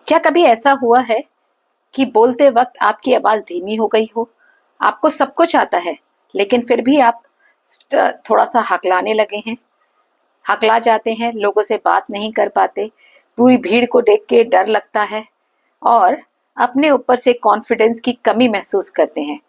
क्या कभी ऐसा हुआ है कि बोलते वक्त आपकी आवाज धीमी हो गई हो? आपको सब कुछ आता है, लेकिन फिर भी आप थोड़ा सा हकलाने लगे हैं, हकला जाते हैं, लोगों से बात नहीं कर पाते, पूरी भीड़ को देख के डर लगता है और अपने ऊपर से कॉन्फिडेंस की कमी महसूस करते हैं।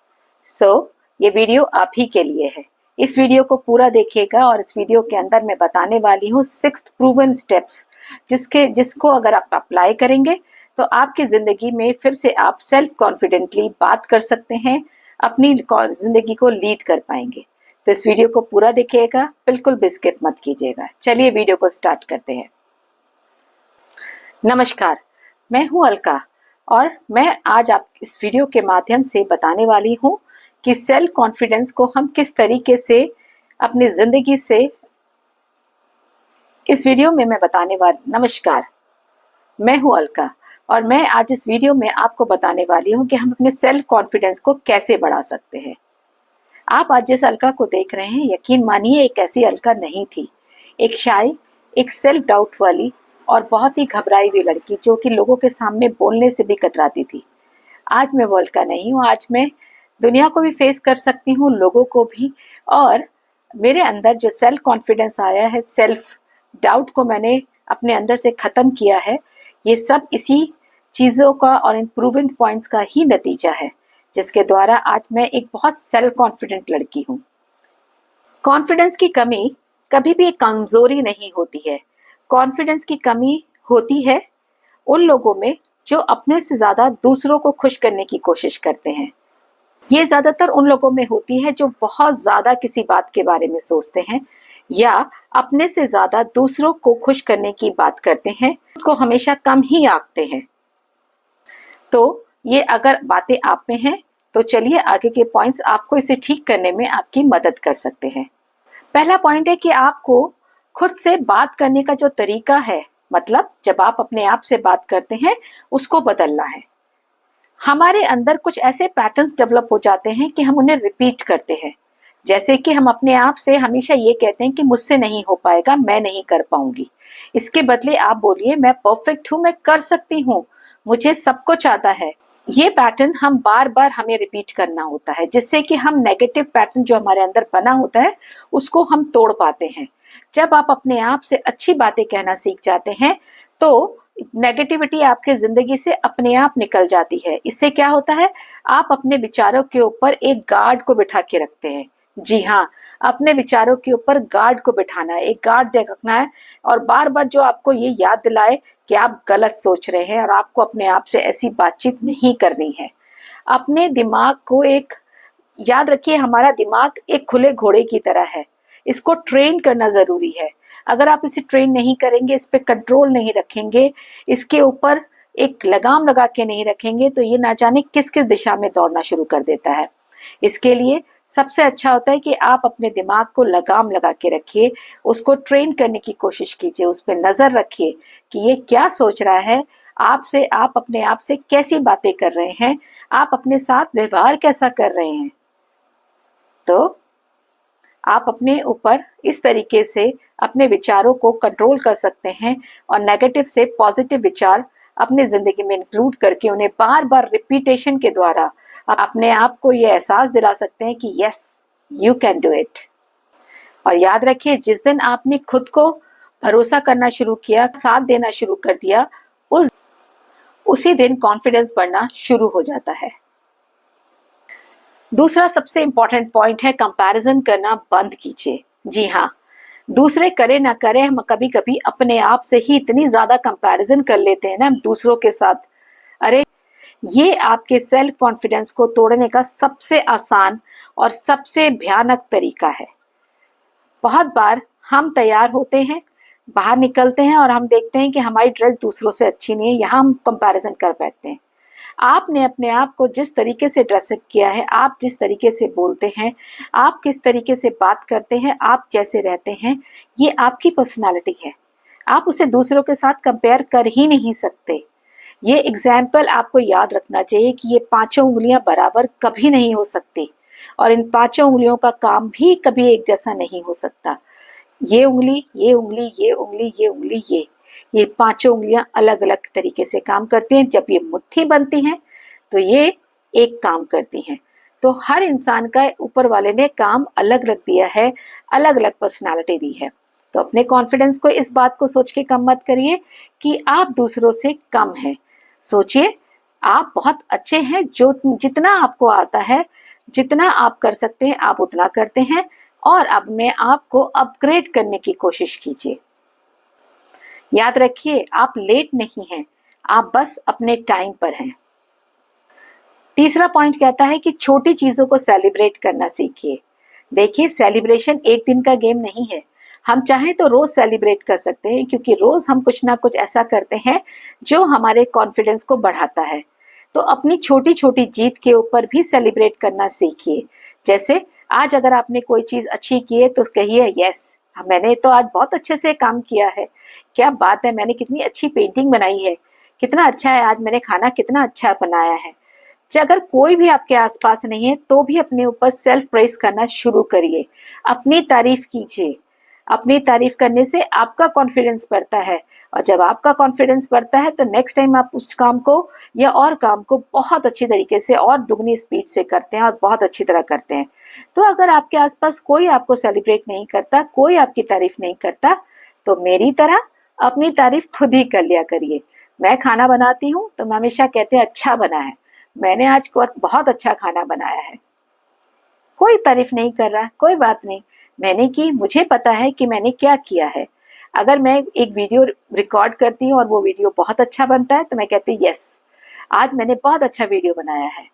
ये वीडियो आप ही के लिए है। इस वीडियो को पूरा देखिएगा और इस वीडियो के अंदर मैं बताने वाली हूँ 6 प्रूवन स्टेप्स, जिसको अगर आप अप्लाई करेंगे तो आपकी जिंदगी में फिर से आप सेल्फ कॉन्फिडेंटली बात कर सकते हैं, अपनी जिंदगी को लीड कर पाएंगे। तो इस वीडियो को पूरा देखिएगा, बिल्कुल भी स्किप मत कीजिएगा। चलिए वीडियो को स्टार्ट करते हैं। नमस्कार, मैं हूं अलका और मैं आज आप इस वीडियो के माध्यम से बताने वाली हूं कि सेल्फ कॉन्फिडेंस को हम किस तरीके से अपनी जिंदगी से इस वीडियो में मैं बताने वाली। नमस्कार, मैं हूं अलका और मैं आज इस वीडियो में आपको बताने वाली हूं कि हम अपने सेल्फ कॉन्फिडेंस को कैसे बढ़ा सकते हैं। आप आज जिस अलका को देख रहे हैं, यकीन मानिए एक ऐसी अलका नहीं थी। एक शाय, एक सेल्फ डाउट वाली और बहुत ही घबराई हुई लड़की, जो कि लोगों के सामने बोलने से भी कतराती थी। आज मैं वो अलका नहीं हूँ। आज मैं दुनिया को भी फेस कर सकती हूँ, लोगों को भी। और मेरे अंदर जो सेल्फ कॉन्फिडेंस आया है, सेल्फ डाउट को मैंने अपने अंदर से खत्म किया है, ये सब इसी चीजों का और इन प्रूवन पॉइंट्स का ही नतीजा है, जिसके द्वारा आज मैं एक बहुत सेल्फ कॉन्फिडेंट लड़की हूँ। कॉन्फिडेंस की कमी कभी भी एक कमजोरी नहीं होती है। कॉन्फिडेंस की कमी होती है उन लोगों में जो अपने से ज्यादा दूसरों को खुश करने की कोशिश करते हैं। ये ज्यादातर उन लोगों में होती है जो बहुत ज्यादा किसी बात के बारे में सोचते हैं या अपने से ज्यादा दूसरों को खुश करने की बात करते हैं, खुद को हमेशा कम ही आंकते हैं। तो ये अगर बातें आप में हैं तो चलिए आगे के पॉइंट्स आपको इसे ठीक करने में आपकी मदद कर सकते हैं। पहला पॉइंट है कि आपको खुद से बात करने का जो तरीका है, मतलब जब आप अपने आप से बात करते हैं, उसको बदलना है। हमारे अंदर कुछ ऐसे पैटर्न्स डेवलप हो जाते हैं कि हम उन्हें रिपीट करते हैं। जैसे कि हम अपने आप से हमेशा ये कहते हैं कि मुझसे नहीं हो पाएगा, मैं नहीं कर पाऊंगी। इसके बदले आप बोलिए, मैं परफेक्ट हूं, मैं कर सकती हूँ, मुझे सब कुछ आता है। ये पैटर्न हम बार बार हमें रिपीट करना होता है, जिससे कि हम नेगेटिव पैटर्न जो हमारे अंदर बना होता है उसको हम तोड़ पाते हैं। जब आप अपने आप से अच्छी बातें कहना सीख जाते हैं तो नेगेटिविटी आपके जिंदगी से अपने आप निकल जाती है। इससे क्या होता है, आप अपने विचारों के ऊपर एक गार्ड को बिठा के रखते हैं। जी हाँ, अपने विचारों के ऊपर गार्ड को बिठाना है, एक गार्ड रखना है और बार बार जो आपको ये याद दिलाए कि आप गलत सोच रहे हैं और आपको अपने आप से ऐसी बातचीत नहीं करनी है। अपने दिमाग को एक याद रखिए, हमारा दिमाग एक खुले घोड़े की तरह है, इसको ट्रेन करना जरूरी है। अगर आप इसे ट्रेन नहीं करेंगे, इस पे कंट्रोल नहीं रखेंगे, इसके ऊपर एक लगाम लगा के नहीं रखेंगे, तो ये ना जाने किस किस दिशा में दौड़ना शुरू कर देता है। इसके लिए सबसे अच्छा होता है कि आप अपने दिमाग को लगाम लगा के रखिए, उसको ट्रेन करने की कोशिश कीजिए, उस पर नजर रखिए कि ये क्या सोच रहा है आपसे, आप अपने आप से कैसी बातें कर रहे हैं, आप अपने साथ व्यवहार कैसा कर रहे हैं। तो आप अपने ऊपर इस तरीके से अपने विचारों को कंट्रोल कर सकते हैं और नेगेटिव से पॉजिटिव विचार अपने जिंदगी में इंक्लूड करके उन्हें बार बार रिपीटेशन के द्वारा अपने आप को ये एहसास दिला सकते हैं कि yes, you can do it. और याद रखिए, जिस दिन आपने खुद को भरोसा करना शुरू किया, साथ देना शुरू कर दिया, उसी दिन कॉन्फिडेंस बढ़ना शुरू हो जाता है। दूसरा सबसे इंपॉर्टेंट पॉइंट है, कंपैरिजन करना बंद कीजिए। जी हाँ, दूसरे करे ना करे, हम कभी कभी अपने आप से ही इतनी ज्यादा कंपैरिजन कर लेते हैं ना दूसरों के साथ। अरे, ये आपके सेल्फ कॉन्फिडेंस को तोड़ने का सबसे आसान और सबसे भयानक तरीका है। बहुत बार हम तैयार होते हैं, बाहर निकलते हैं और हम देखते हैं कि हमारी ड्रेस दूसरों से अच्छी नहीं है, यहाँ हम कंपैरिजन कर बैठते हैं। आपने अपने आप को जिस तरीके से ड्रेसअप किया है, आप जिस तरीके से बोलते हैं, आप किस तरीके से बात करते हैं, आप कैसे रहते हैं, ये आपकी पर्सनालिटी है। आप उसे दूसरों के साथ कंपेयर कर ही नहीं सकते। ये एग्जाम्पल आपको याद रखना चाहिए कि ये पांचों उंगलियां बराबर कभी नहीं हो सकती और इन पांचों उंगलियों का काम भी कभी एक जैसा नहीं हो सकता। ये उंगली, ये उंगली, ये उंगली, ये उंगली, ये पांचों उंगलियां अलग अलग तरीके से काम करती हैं। जब ये मुट्ठी बनती हैं तो ये एक काम करती हैं। तो हर इंसान का ऊपर वाले ने काम अलग अलग दिया है, अलग अलग पर्सनालिटी दी है। तो अपने कॉन्फिडेंस को इस बात को सोच के कम मत करिए कि आप दूसरों से कम हैं। सोचिए आप बहुत अच्छे हैं, जो जितना आपको आता है, जितना आप कर सकते हैं आप उतना करते हैं, और अपने आप को अपग्रेड करने की कोशिश कीजिए। याद रखिए आप लेट नहीं हैं, आप बस अपने टाइम पर हैं। तीसरा पॉइंट कहता है कि छोटी चीजों को सेलिब्रेट करना सीखिए। देखिए सेलिब्रेशन एक दिन का गेम नहीं है। हम चाहें तो रोज सेलिब्रेट कर सकते हैं, क्योंकि रोज हम कुछ ना कुछ ऐसा करते हैं जो हमारे कॉन्फिडेंस को बढ़ाता है। तो अपनी छोटी छोटी जीत के ऊपर भी सेलिब्रेट करना सीखिए। जैसे आज अगर आपने कोई चीज अच्छी की है तो कहिए यस, मैंने तो आज बहुत अच्छे से काम किया है, क्या बात है, मैंने कितनी अच्छी पेंटिंग बनाई है, कितना अच्छा है आज मैंने खाना कितना अच्छा बनाया है। अगर कोई भी आपके आसपास नहीं है तो भी अपने ऊपर सेल्फ प्रेज करना शुरू करिए, अपनी तारीफ कीजिए। अपनी तारीफ करने से आपका कॉन्फिडेंस बढ़ता है, और जब आपका कॉन्फिडेंस बढ़ता है तो नेक्स्ट टाइम आप उस काम को या और काम को बहुत अच्छी तरीके से और दुगनी स्पीड से करते हैं और बहुत अच्छी तरह करते हैं। तो अगर आपके आसपास कोई आपको सेलिब्रेट नहीं करता, कोई आपकी तारीफ नहीं करता, तो मेरी तरह अपनी तारीफ खुद ही कर लिया करिए। मैं खाना बनाती हूँ तो मैं हमेशा कहते हैं अच्छा बना है, मैंने आज बहुत अच्छा खाना बनाया है। कोई तारीफ नहीं कर रहा, कोई बात नहीं, मैंने की, मुझे पता है कि मैंने क्या किया है। अगर मैं एक वीडियो रिकॉर्ड करती हूँ और वो वीडियो बहुत अच्छा बनता है तो मैं कहती हूँ यस, आज मैंने बहुत अच्छा वीडियो बनाया है।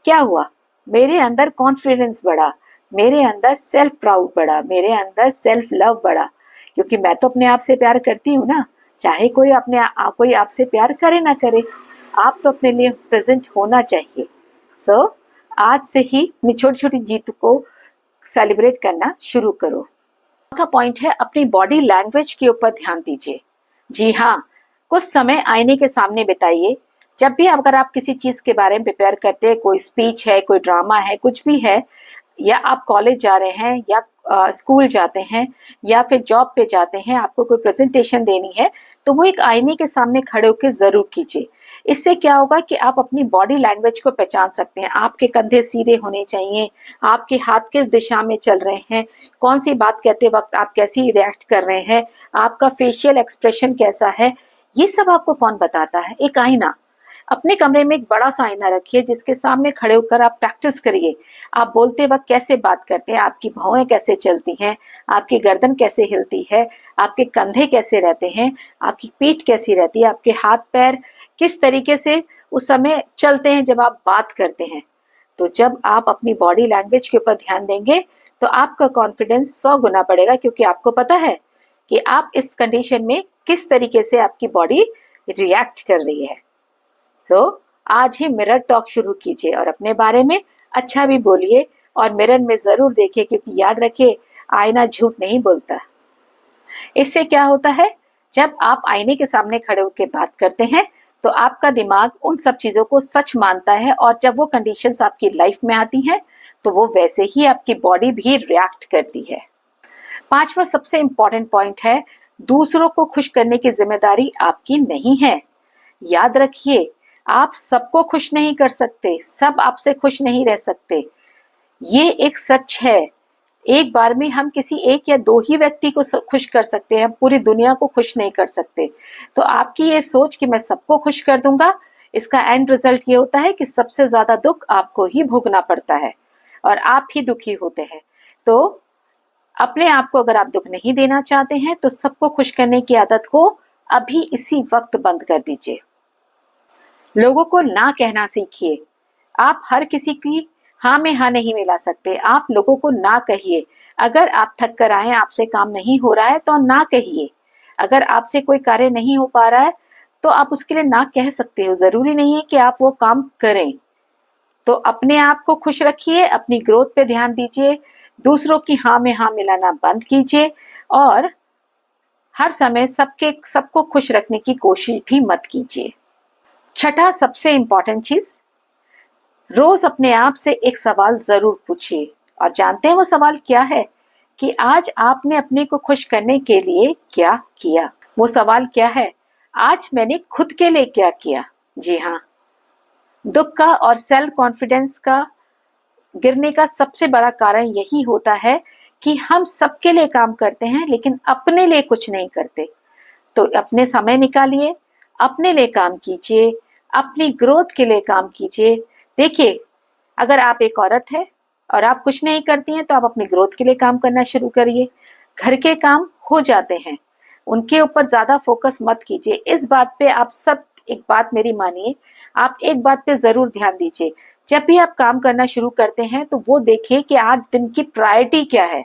क्या हुआ, मेरे अंदर कॉन्फिडेंस बढ़ा, मेरे अंदर सेल्फ प्राउड बढ़ा, मेरे अंदर सेल्फ लव बढ़ा, क्योंकि मैं तो अपने आप से प्यार करती हूँ ना। चाहे कोई आपसे प्यार करे ना करे, आप तो अपने लिए प्रेजेंट होना चाहिए। सो आज से ही अपनी छोटी छोटी जीत को सेलिब्रेट करना शुरू करो। का पॉइंट है अपनी बॉडी लैंग्वेज के ऊपर ध्यान दीजिए। जी हाँ, कुछ समय आईने के सामने बिताइए। जब भी अगर आप किसी चीज के बारे में प्रिपेयर करते हैं, कोई स्पीच है, कोई ड्रामा है, कुछ भी है, या आप कॉलेज जा रहे हैं या स्कूल जाते हैं या फिर जॉब पे जाते हैं, आपको कोई प्रेजेंटेशन देनी है, तो वो एक आईने के सामने खड़े होकर जरूर कीजिए। इससे क्या होगा कि आप अपनी बॉडी लैंग्वेज को पहचान सकते हैं। आपके कंधे सीधे होने चाहिए, आपके हाथ किस दिशा में चल रहे हैं, कौन सी बात कहते वक्त आप कैसी रिएक्ट कर रहे हैं, आपका फेशियल एक्सप्रेशन कैसा है, ये सब आपको कौन बताता है? एक आईना। अपने कमरे में एक बड़ा सा आईना रखिए जिसके सामने खड़े होकर आप प्रैक्टिस करिए। आप बोलते वक्त कैसे बात करते हैं, आपकी भौहें कैसे चलती हैं, आपकी गर्दन कैसे हिलती है, आपके कंधे कैसे रहते हैं, आपकी पीठ कैसी रहती है, आपके हाथ पैर किस तरीके से उस समय चलते हैं जब आप बात करते हैं। तो जब आप अपनी बॉडी लैंग्वेज के ऊपर ध्यान देंगे तो आपका कॉन्फिडेंस 100 गुना बढ़ेगा, क्योंकि आपको पता है कि आप इस कंडीशन में किस तरीके से आपकी बॉडी रिएक्ट कर रही है। तो आज ही मिरर टॉक शुरू कीजिए और अपने बारे में अच्छा भी बोलिए, और मिरर में जरूर देखिए, क्योंकि याद रखिए आईना झूठ नहीं बोलता। इससे क्या होता है, जब आप आईने के सामने खड़े होकर बात करते हैं तो आपका दिमाग उन सब चीजों को सच मानता है, और जब वो कंडीशंस आपकी लाइफ में आती हैं तो वो वैसे ही आपकी बॉडी भी रिएक्ट करती है। पांचवा सबसे इंपॉर्टेंट पॉइंट है, दूसरों को खुश करने की जिम्मेदारी आपकी नहीं है। याद रखिए आप सबको खुश नहीं कर सकते, सब आपसे खुश नहीं रह सकते, ये एक सच है। एक बार में हम किसी एक या दो ही व्यक्ति को खुश कर सकते हैं, हम पूरी दुनिया को खुश नहीं कर सकते। तो आपकी ये सोच कि मैं सबको खुश कर दूंगा, इसका एंड रिजल्ट ये होता है कि सबसे ज्यादा दुख आपको ही भोगना पड़ता है और आप ही दुखी होते हैं। तो अपने आप को अगर आप दुख नहीं देना चाहते हैं तो सबको खुश करने की आदत को अभी इसी वक्त बंद कर दीजिए। लोगों को ना कहना सीखिए। आप हर किसी की हाँ में हाँ नहीं मिला सकते, आप लोगों को ना कहिए। अगर आप थक कर आए, आपसे काम नहीं हो रहा है तो ना कहिए। अगर आपसे कोई कार्य नहीं हो पा रहा है तो आप उसके लिए ना कह सकते हो, जरूरी नहीं है कि आप वो काम करें। तो अपने आप को खुश रखिए, अपनी ग्रोथ पे ध्यान दीजिए, दूसरों की हाँ में हाँ मिलाना बंद कीजिए, और हर समय सबको खुश रखने की कोशिश भी मत कीजिए। छठा सबसे इंपॉर्टेंट चीज, रोज अपने आप से एक सवाल जरूर पूछिए। और जानते हैं वो सवाल क्या है? कि आज आपने अपने को खुश करने के लिए क्या किया। वो सवाल क्या है? आज मैंने खुद के लिए क्या किया? जी हाँ, दुख का और सेल्फ कॉन्फिडेंस का गिरने का सबसे बड़ा कारण यही होता है कि हम सबके लिए काम करते हैं लेकिन अपने लिए कुछ नहीं करते। तो अपने समय निकालिए, अपने लिए काम कीजिए, अपनी ग्रोथ के लिए काम कीजिए। देखिए, अगर आप एक औरत है और आप कुछ नहीं करती हैं तो आप अपनी ग्रोथ के लिए काम करना शुरू करिए। घर के काम हो जाते हैं, उनके ऊपर ज्यादा फोकस मत कीजिए। इस बात पे आप सब एक बात मेरी मानिए, आप एक बात पे जरूर ध्यान दीजिए। जब भी आप काम करना शुरू करते हैं तो वो देखिए कि आज दिन की प्रायोरिटी क्या है,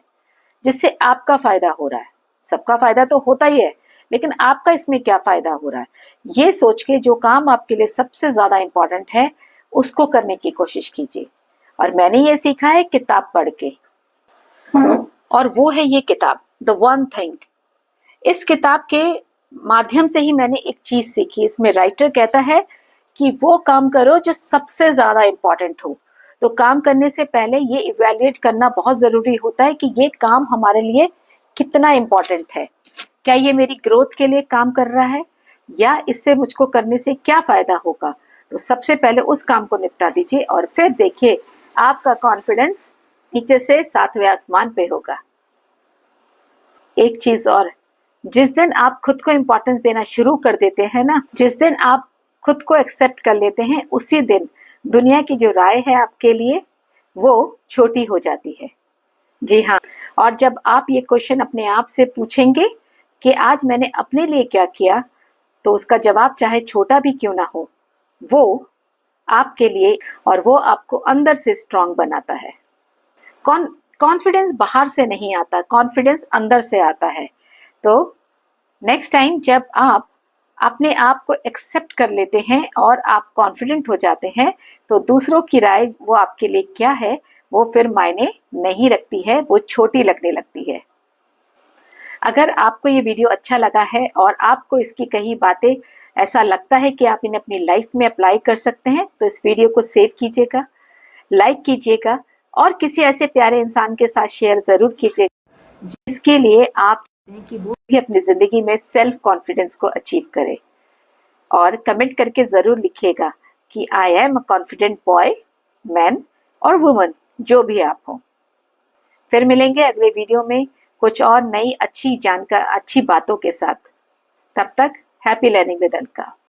जिससे आपका फायदा हो रहा है। सबका फायदा तो होता ही है, लेकिन आपका इसमें क्या फायदा हो रहा है, ये सोच के जो काम आपके लिए सबसे ज्यादा इंपॉर्टेंट है उसको करने की कोशिश कीजिए। और मैंने ये सीखा है किताब पढ़ के, और वो है ये किताब द वन थिंग। इस किताब के माध्यम से ही मैंने एक चीज सीखी। इसमें राइटर कहता है कि वो काम करो जो सबसे ज्यादा इंपॉर्टेंट हो। तो काम करने से पहले ये इवैल्यूएट करना बहुत जरूरी होता है कि ये काम हमारे लिए कितना इंपॉर्टेंट है। क्या ये मेरी ग्रोथ के लिए काम कर रहा है, या इससे मुझको करने से क्या फायदा होगा? तो सबसे पहले उस काम को निपटा दीजिए और फिर देखिए आपका कॉन्फिडेंस नीचे से सातवें आसमान पे होगा। एक चीज और, जिस दिन आप खुद को इंपॉर्टेंस देना शुरू कर देते हैं ना, जिस दिन आप खुद को एक्सेप्ट कर लेते हैं, उसी दिन दुनिया की जो राय है आपके लिए वो छोटी हो जाती है। जी हाँ, और जब आप ये क्वेश्चन अपने आप से पूछेंगे कि आज मैंने अपने लिए क्या किया, तो उसका जवाब चाहे छोटा भी क्यों ना हो, वो आपके लिए, और वो आपको अंदर से स्ट्रांग बनाता है। कॉन्फिडेंस बाहर से नहीं आता, कॉन्फिडेंस अंदर से आता है। तो नेक्स्ट टाइम जब आप अपने आप को एक्सेप्ट कर लेते हैं और आप कॉन्फिडेंट हो जाते हैं, तो दूसरों की राय वो आपके लिए क्या है वो फिर मायने नहीं रखती है, वो छोटी लगने लगती है। अगर आपको ये वीडियो अच्छा लगा है और आपको इसकी कई बातें ऐसा लगता है कि आप इन्हें अपनी लाइफ में अप्लाई कर सकते हैं, तो इस वीडियो को सेव कीजिएगा, लाइक कीजिएगा और किसी ऐसे प्यारे इंसान के साथ शेयर जरूर कीजिएगा जिसके लिए आप कि वो भी अपनी जिंदगी में सेल्फ कॉन्फिडेंस को अचीव करे। और कमेंट करके जरूर लिखिएगा कि I am a confident boy, man और वुमन, जो भी आप हो। फिर मिलेंगे अगले वीडियो में कुछ और नई अच्छी बातों के साथ। तब तक हैप्पी लर्निंग विद अलका।